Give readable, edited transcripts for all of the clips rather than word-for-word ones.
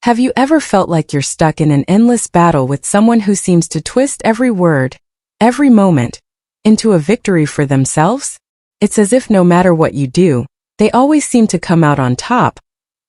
Have you ever felt like you're stuck in an endless battle with someone who seems to twist every word, every moment, into a victory for themselves? It's as if no matter what you do, they always seem to come out on top,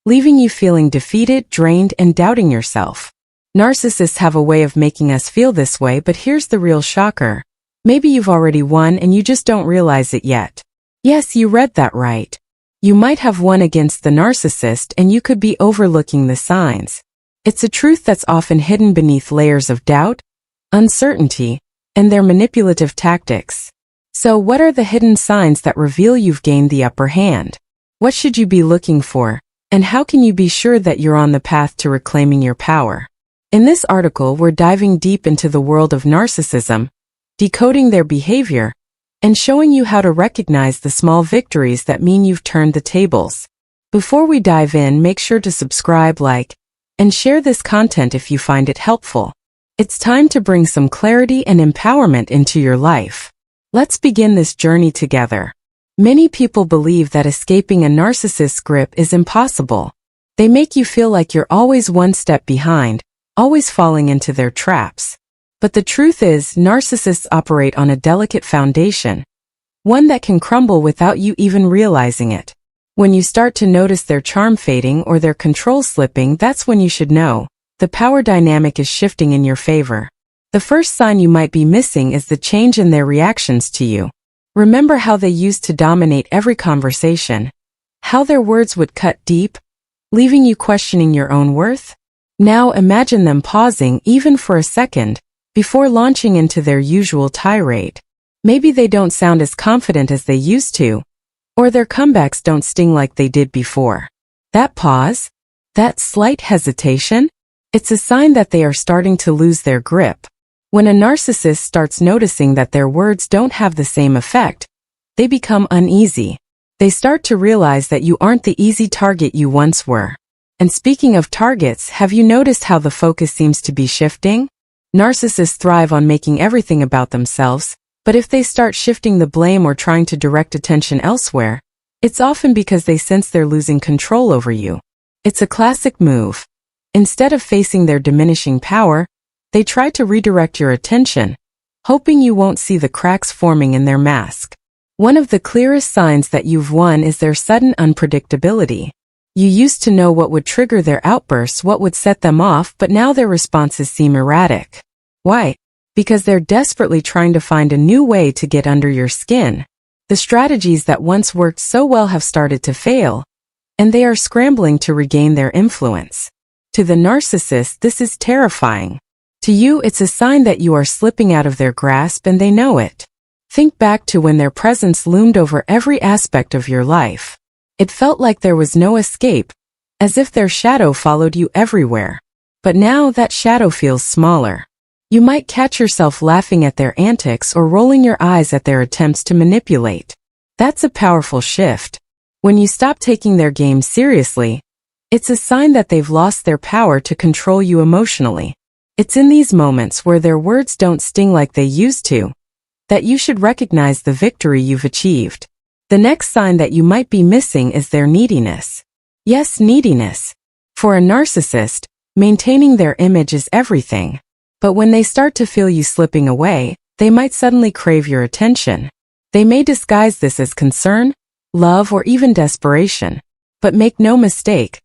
leaving you feeling defeated, drained, and doubting yourself. Narcissists have a way of making us feel this way, but here's the real shocker. Maybe you've already won and you just don't realize it yet. Yes, you read that right. You might have won against the narcissist and you could be overlooking the signs. It's a truth that's often hidden beneath layers of doubt, uncertainty, and their manipulative tactics. So what are the hidden signs that reveal you've gained the upper hand? What should you be looking for? And how can you be sure that you're on the path to reclaiming your power? In this article, we're diving deep into the world of narcissism, decoding their behavior, and showing you how to recognize the small victories that mean you've turned the tables. Before we dive in, make sure to subscribe, like, and share this content if you find it helpful. It's time to bring some clarity and empowerment into your life. Let's begin this journey together. Many people believe that escaping a narcissist's grip is impossible. They make you feel like you're always one step behind, always falling into their traps. But the truth is, narcissists operate on a delicate foundation, one that can crumble without you even realizing it. When you start to notice their charm fading or their control slipping, that's when you should know the power dynamic is shifting in your favor. The first sign you might be missing is the change in their reactions to you. Remember how they used to dominate every conversation, how their words would cut deep, leaving you questioning your own worth? Now imagine them pausing even for a second before launching into their usual tirade. Maybe they don't sound as confident as they used to, or their comebacks don't sting like they did before. That pause, that slight hesitation, it's a sign that they are starting to lose their grip. When a narcissist starts noticing that their words don't have the same effect, they become uneasy. They start to realize that you aren't the easy target you once were. And speaking of targets, have you noticed how the focus seems to be shifting? Narcissists thrive on making everything about themselves, but if they start shifting the blame or trying to direct attention elsewhere, it's often because they sense they're losing control over you. It's a classic move. Instead of facing their diminishing power, they try to redirect your attention, hoping you won't see the cracks forming in their mask. One of the clearest signs that you've won is their sudden unpredictability. You used to know what would trigger their outbursts, what would set them off, but now their responses seem erratic. Why? Because they're desperately trying to find a new way to get under your skin. The strategies that once worked so well have started to fail, and they are scrambling to regain their influence. To the narcissist, this is terrifying. To you, it's a sign that you are slipping out of their grasp and they know it. Think back to when their presence loomed over every aspect of your life. It felt like there was no escape, as if their shadow followed you everywhere. But now that shadow feels smaller. You might catch yourself laughing at their antics or rolling your eyes at their attempts to manipulate. That's a powerful shift. When you stop taking their game seriously, it's a sign that they've lost their power to control you emotionally. It's in these moments where their words don't sting like they used to, that you should recognize the victory you've achieved. The next sign that you might be missing is their neediness. Yes, neediness. For a narcissist, maintaining their image is everything. But when they start to feel you slipping away, they might suddenly crave your attention. They may disguise this as concern, love, or even desperation. But make no mistake,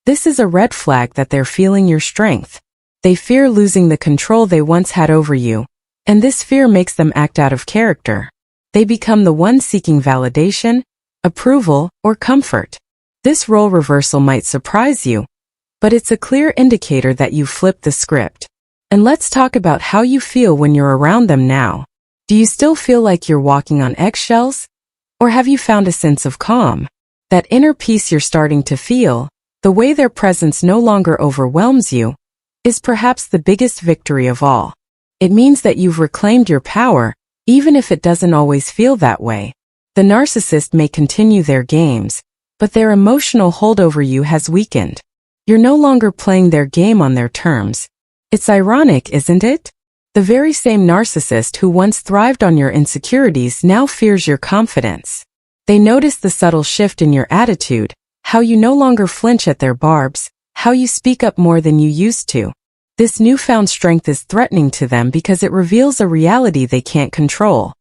this is a red flag that they're feeling your strength. They fear losing the control they once had over you, and this fear makes them act out of character. They become the one seeking validation, approval, or comfort. This role reversal might surprise you, but it's a clear indicator that you've flipped the script. And let's talk about how you feel when you're around them now. Do you still feel like you're walking on eggshells? Or have you found a sense of calm? That inner peace you're starting to feel, the way their presence no longer overwhelms you, is perhaps the biggest victory of all. It means that you've reclaimed your power, even if it doesn't always feel that way. The narcissist may continue their games, but their emotional hold over you has weakened. You're no longer playing their game on their terms. It's ironic, isn't it? The very same narcissist who once thrived on your insecurities now fears your confidence. They notice the subtle shift in your attitude, how you no longer flinch at their barbs, how you speak up more than you used to. This newfound strength is threatening to them because it reveals a reality they can't control.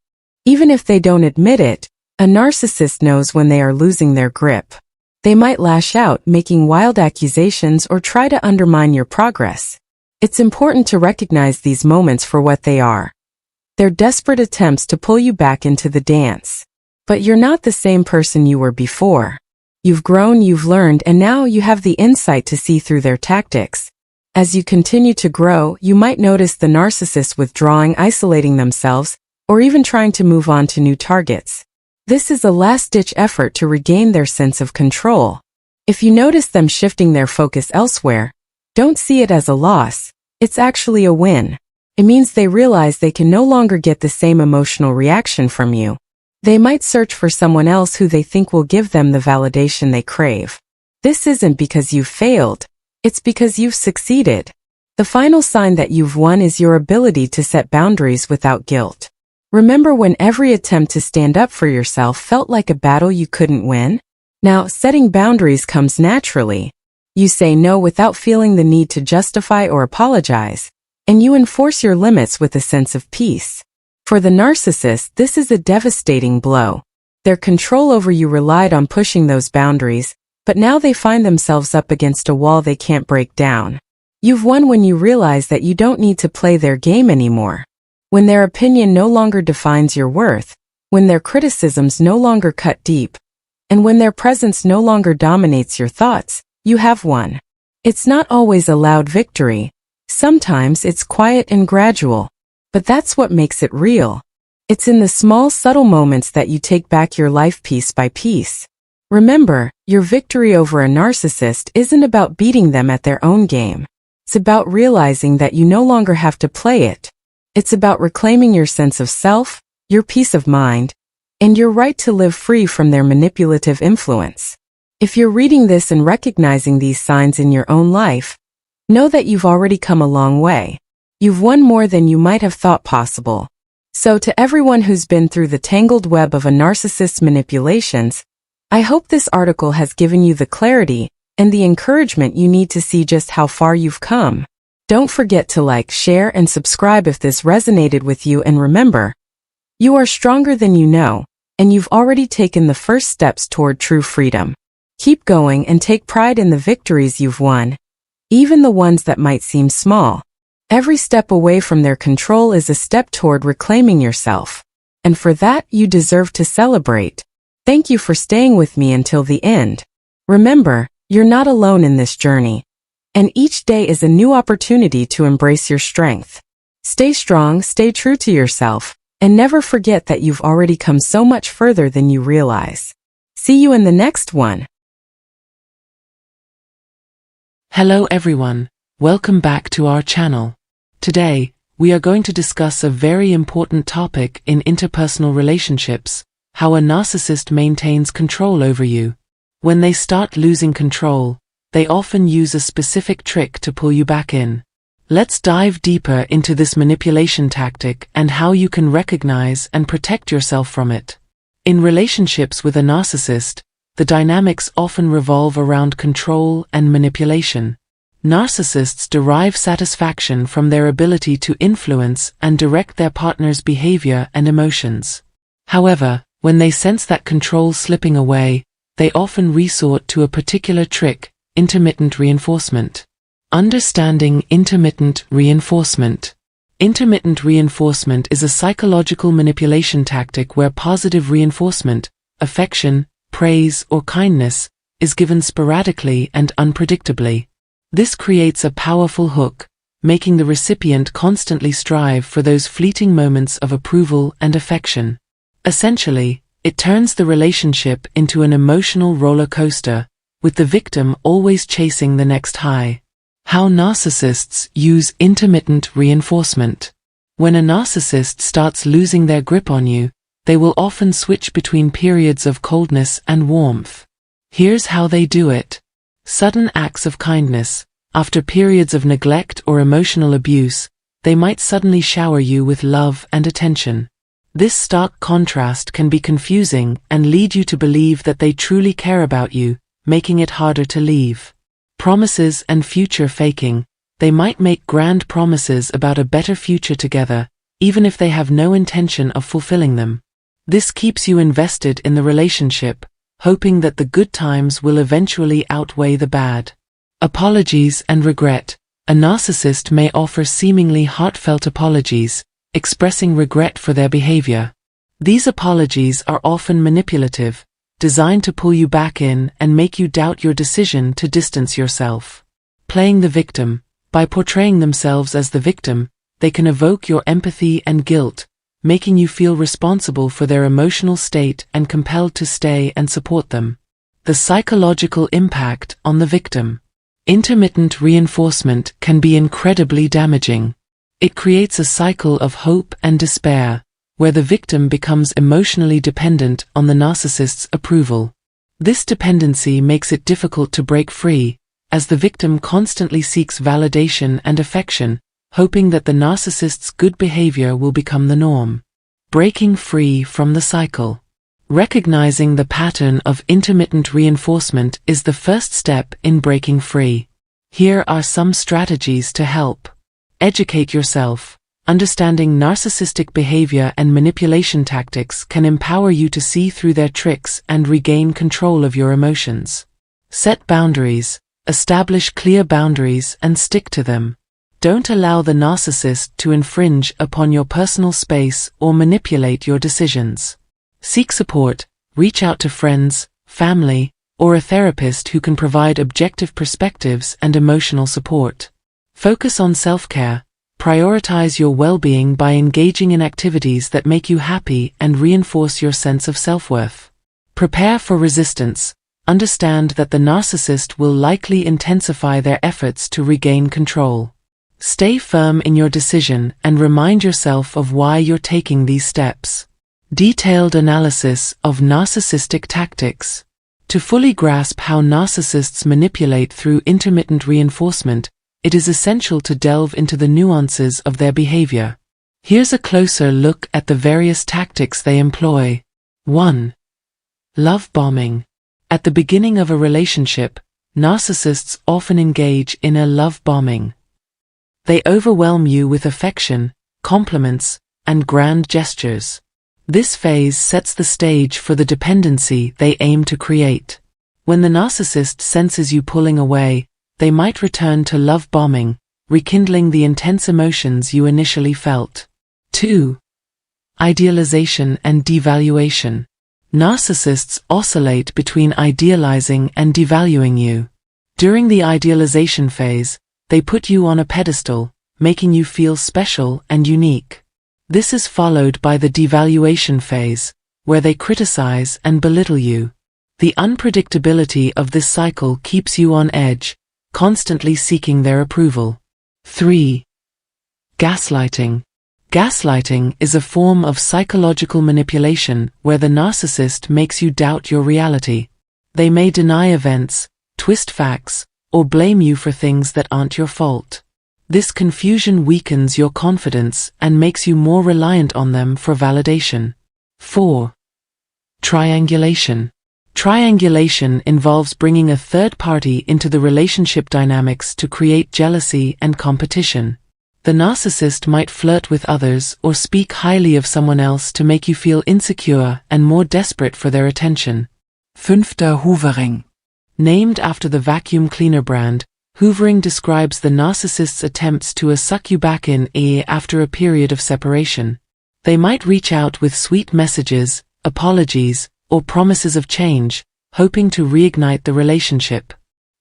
Even if they don't admit it, a narcissist knows when they are losing their grip. They might lash out, making wild accusations or try to undermine your progress. It's important to recognize these moments for what they are. They're desperate attempts to pull you back into the dance. But you're not the same person you were before. You've grown, you've learned, and now you have the insight to see through their tactics. As you continue to grow, you might notice the narcissist withdrawing, isolating themselves, or even trying to move on to new targets. This is a last-ditch effort to regain their sense of control. If you notice them shifting their focus elsewhere, don't see it as a loss. It's actually a win. It means they realize they can no longer get the same emotional reaction from you. They might search for someone else who they think will give them the validation they crave. This isn't because you've failed. It's because you've succeeded. The final sign that you've won is your ability to set boundaries without guilt. Remember when every attempt to stand up for yourself felt like a battle you couldn't win? Now, setting boundaries comes naturally. You say no without feeling the need to justify or apologize, and you enforce your limits with a sense of peace. For the narcissist, this is a devastating blow. Their control over you relied on pushing those boundaries, but now they find themselves up against a wall they can't break down. You've won when you realize that you don't need to play their game anymore. When their opinion no longer defines your worth, when their criticisms no longer cut deep, and when their presence no longer dominates your thoughts, you have won. It's not always a loud victory. Sometimes it's quiet and gradual. But that's what makes it real. It's in the small, subtle moments that you take back your life piece by piece. Remember, your victory over a narcissist isn't about beating them at their own game. It's about realizing that you no longer have to play it. It's about reclaiming your sense of self, your peace of mind, and your right to live free from their manipulative influence. If you're reading this and recognizing these signs in your own life, know that you've already come a long way. You've won more than you might have thought possible. So to everyone who's been through the tangled web of a narcissist's manipulations, I hope this article has given you the clarity and the encouragement you need to see just how far you've come. Don't forget to like, share, and subscribe if this resonated with you, and remember, you are stronger than you know, and you've already taken the first steps toward true freedom. Keep going and take pride in the victories you've won, even the ones that might seem small. Every step away from their control is a step toward reclaiming yourself. And for that, you deserve to celebrate. Thank you for staying with me until the end. Remember, you're not alone in this journey. And each day is a new opportunity to embrace your strength. Stay strong, stay true to yourself, and never forget that you've already come so much further than you realize. See you in the next one. Hello everyone, welcome back to our channel. Today, we are going to discuss a very important topic in interpersonal relationships: how a narcissist maintains control over you. When they start losing control, they often use a specific trick to pull you back in. Let's dive deeper into this manipulation tactic and how you can recognize and protect yourself from it. In relationships with a narcissist, the dynamics often revolve around control and manipulation. Narcissists derive satisfaction from their ability to influence and direct their partner's behavior and emotions. However, when they sense that control slipping away, they often resort to a particular trick: intermittent reinforcement. Understanding intermittent reinforcement. Intermittent reinforcement is a psychological manipulation tactic where positive reinforcement, affection, praise, or kindness, is given sporadically and unpredictably. This creates a powerful hook, making the recipient constantly strive for those fleeting moments of approval and affection. Essentially, it turns the relationship into an emotional roller coaster, with the victim always chasing the next high. How narcissists use intermittent reinforcement. When a narcissist starts losing their grip on you, they will often switch between periods of coldness and warmth. Here's how they do it. Sudden acts of kindness. After periods of neglect or emotional abuse, they might suddenly shower you with love and attention. This stark contrast can be confusing and lead you to believe that they truly care about you, making it harder to leave. Promises and future faking. They might make grand promises about a better future together, even if they have no intention of fulfilling them. This keeps you invested in the relationship, hoping that the good times will eventually outweigh the bad. Apologies and regret. A narcissist may offer seemingly heartfelt apologies, expressing regret for their behavior. These apologies are often manipulative, designed to pull you back in and make you doubt your decision to distance yourself. Playing the victim. By portraying themselves as the victim, they can evoke your empathy and guilt, making you feel responsible for their emotional state and compelled to stay and support them. The psychological impact on the victim. Intermittent reinforcement can be incredibly damaging. It creates a cycle of hope and despair, where the victim becomes emotionally dependent on the narcissist's approval. This dependency makes it difficult to break free, as the victim constantly seeks validation and affection, hoping that the narcissist's good behavior will become the norm. Breaking free from the cycle. Recognizing the pattern of intermittent reinforcement is the first step in breaking free. Here are some strategies to help. Educate yourself. Understanding narcissistic behavior and manipulation tactics can empower you to see through their tricks and regain control of your emotions. Set boundaries. Establish clear boundaries and stick to them. Don't allow the narcissist to infringe upon your personal space or manipulate your decisions. Seek support. Reach out to friends, family, or a therapist who can provide objective perspectives and emotional support. Focus on self-care. Prioritize your well-being by engaging in activities that make you happy and reinforce your sense of self-worth. Prepare for resistance. Understand that the narcissist will likely intensify their efforts to regain control. Stay firm in your decision and remind yourself of why you're taking these steps. Detailed analysis of narcissistic tactics. To fully grasp how narcissists manipulate through intermittent reinforcement, it is essential to delve into the nuances of their behavior. Here's a closer look at the various tactics they employ. 1. Love bombing. At the beginning of a relationship, narcissists often engage in a love bombing. They overwhelm you with affection, compliments, and grand gestures. This phase sets the stage for the dependency they aim to create. When the narcissist senses you pulling away, they might return to love bombing, rekindling the intense emotions you initially felt. 2. Idealization and devaluation. Narcissists oscillate between idealizing and devaluing you. During the idealization phase, they put you on a pedestal, making you feel special and unique. This is followed by the devaluation phase, where they criticize and belittle you. The unpredictability of this cycle keeps you on edge, constantly seeking their approval. 3. Gaslighting. Gaslighting is a form of psychological manipulation where the narcissist makes you doubt your reality. They may deny events, twist facts, or blame you for things that aren't your fault. This confusion weakens your confidence and makes you more reliant on them for validation. 4. Triangulation. Triangulation involves bringing a third party into the relationship dynamics to create jealousy and competition. The narcissist might flirt with others or speak highly of someone else to make you feel insecure and more desperate for their attention. 5. Hoovering. Named after the vacuum cleaner brand, hoovering describes the narcissist's attempts to suck you back in after a period of separation. They might reach out with sweet messages, apologies, or promises of change, hoping to reignite the relationship.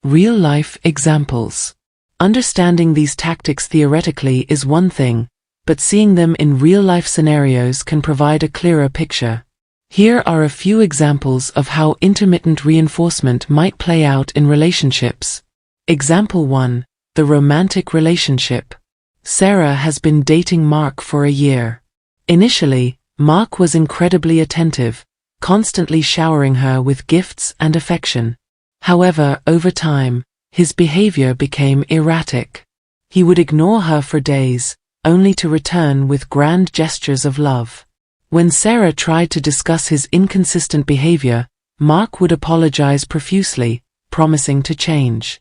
Real-life examples. Understanding these tactics theoretically is one thing, but seeing them in real-life scenarios can provide a clearer picture. Here are a few examples of how intermittent reinforcement might play out in relationships. Example 1. The romantic relationship. Sarah has been dating Mark for a year. Initially, Mark was incredibly attentive, constantly showering her with gifts and affection. However, over time, his behavior became erratic. He would ignore her for days, only to return with grand gestures of love. When Sarah tried to discuss his inconsistent behavior, Mark would apologize profusely, promising to change.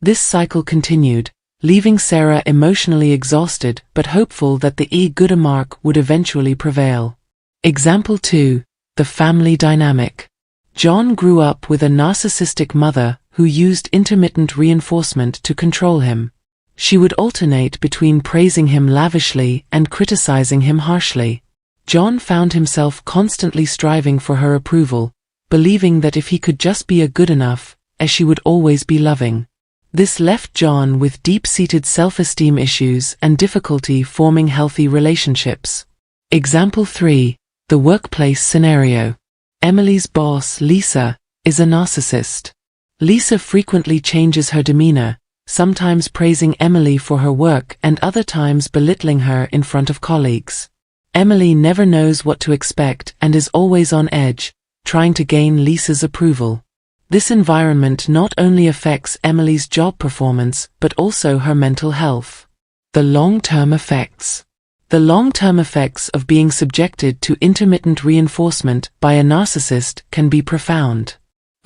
This cycle continued, leaving Sarah emotionally exhausted but hopeful that the good mark would eventually prevail. Example 2. The family dynamic. John grew up with a narcissistic mother who used intermittent reinforcement to control him. She would alternate between praising him lavishly and criticizing him harshly. John found himself constantly striving for her approval, believing that if he could just be good enough, she would always be loving. This left John with deep-seated self-esteem issues and difficulty forming healthy relationships. Example 3. The workplace scenario. Emily's boss, Lisa, is a narcissist. Lisa frequently changes her demeanor, sometimes praising Emily for her work and other times belittling her in front of colleagues. Emily never knows what to expect and is always on edge, trying to gain Lisa's approval. This environment not only affects Emily's job performance but also her mental health. The long-term effects. The long-term effects of being subjected to intermittent reinforcement by a narcissist can be profound.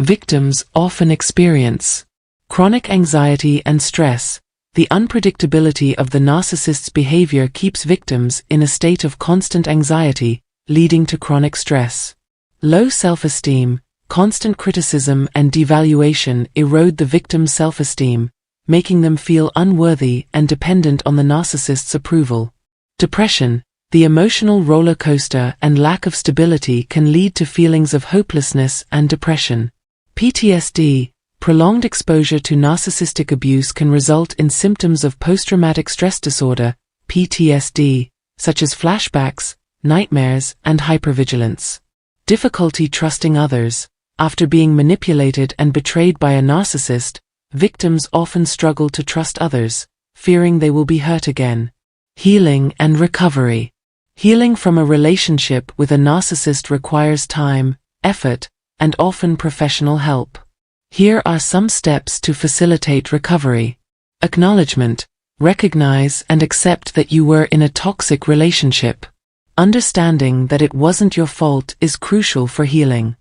Victims often experience chronic anxiety and stress. The unpredictability of the narcissist's behavior keeps victims in a state of constant anxiety, leading to chronic stress. Low self-esteem, constant criticism and devaluation erode the victim's self-esteem, making them feel unworthy and dependent on the narcissist's approval. Depression, the emotional roller coaster and lack of stability can lead to feelings of hopelessness and depression. PTSD, prolonged exposure to narcissistic abuse can result in symptoms of post-traumatic stress disorder, PTSD, such as flashbacks, nightmares, and hypervigilance. Difficulty trusting others. After being manipulated and betrayed by a narcissist, victims often struggle to trust others, fearing they will be hurt again. Healing and recovery. Healing from a relationship with a narcissist requires time, effort, and often professional help. Here are some steps to facilitate recovery. Acknowledgement. Recognize and accept that you were in a toxic relationship. Understanding that it wasn't your fault is crucial for healing.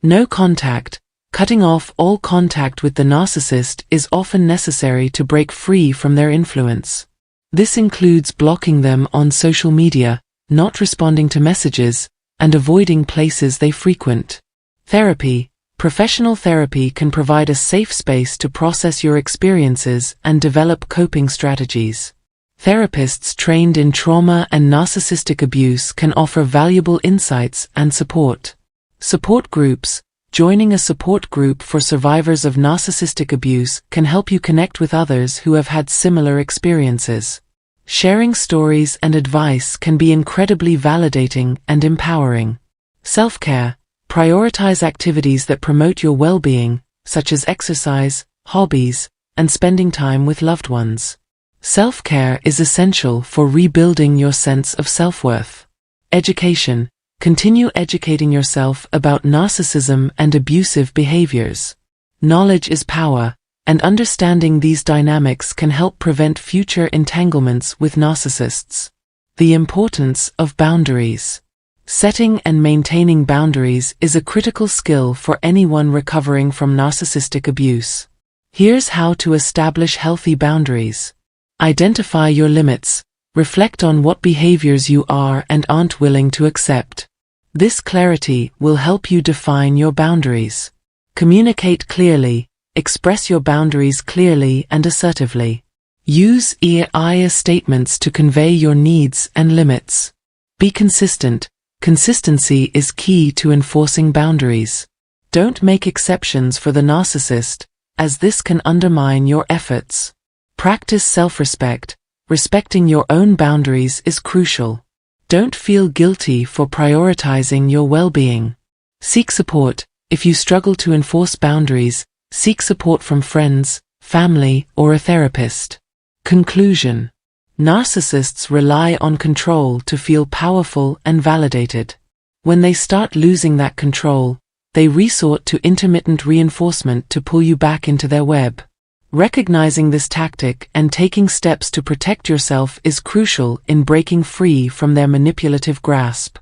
No contact. Cutting off all contact with the narcissist is often necessary to break free from their influence. This includes blocking them on social media, not responding to messages, and avoiding places they frequent. Therapy. Professional therapy can provide a safe space to process your experiences and develop coping strategies. Therapists trained in trauma and narcissistic abuse can offer valuable insights and support. Support groups. Joining a support group for survivors of narcissistic abuse can help you connect with others who have had similar experiences. Sharing stories and advice can be incredibly validating and empowering. Self-care. Prioritize activities that promote your well-being, such as exercise, hobbies, and spending time with loved ones. Self-care is essential for rebuilding your sense of self-worth. Education. Continue educating yourself about narcissism and abusive behaviors. Knowledge is power, and understanding these dynamics can help prevent future entanglements with narcissists. The importance of boundaries. Setting and maintaining boundaries is a critical skill for anyone recovering from narcissistic abuse. Here's how to establish healthy boundaries. Identify your limits. Reflect on what behaviors you are and aren't willing to accept. This clarity will help you define your boundaries. Communicate clearly. Express your boundaries clearly and assertively. Use I statements to convey your needs and limits. Be consistent. Consistency is key to enforcing boundaries. Don't make exceptions for the narcissist, as this can undermine your efforts. Practice self-respect. Respecting your own boundaries is crucial. Don't feel guilty for prioritizing your well-being. Seek support. If you struggle to enforce boundaries, seek support from friends, family, or a therapist. Conclusion. Narcissists rely on control to feel powerful and validated. When they start losing that control, they resort to intermittent reinforcement to pull you back into their web. Recognizing this tactic and taking steps to protect yourself is crucial in breaking free from their manipulative grasp.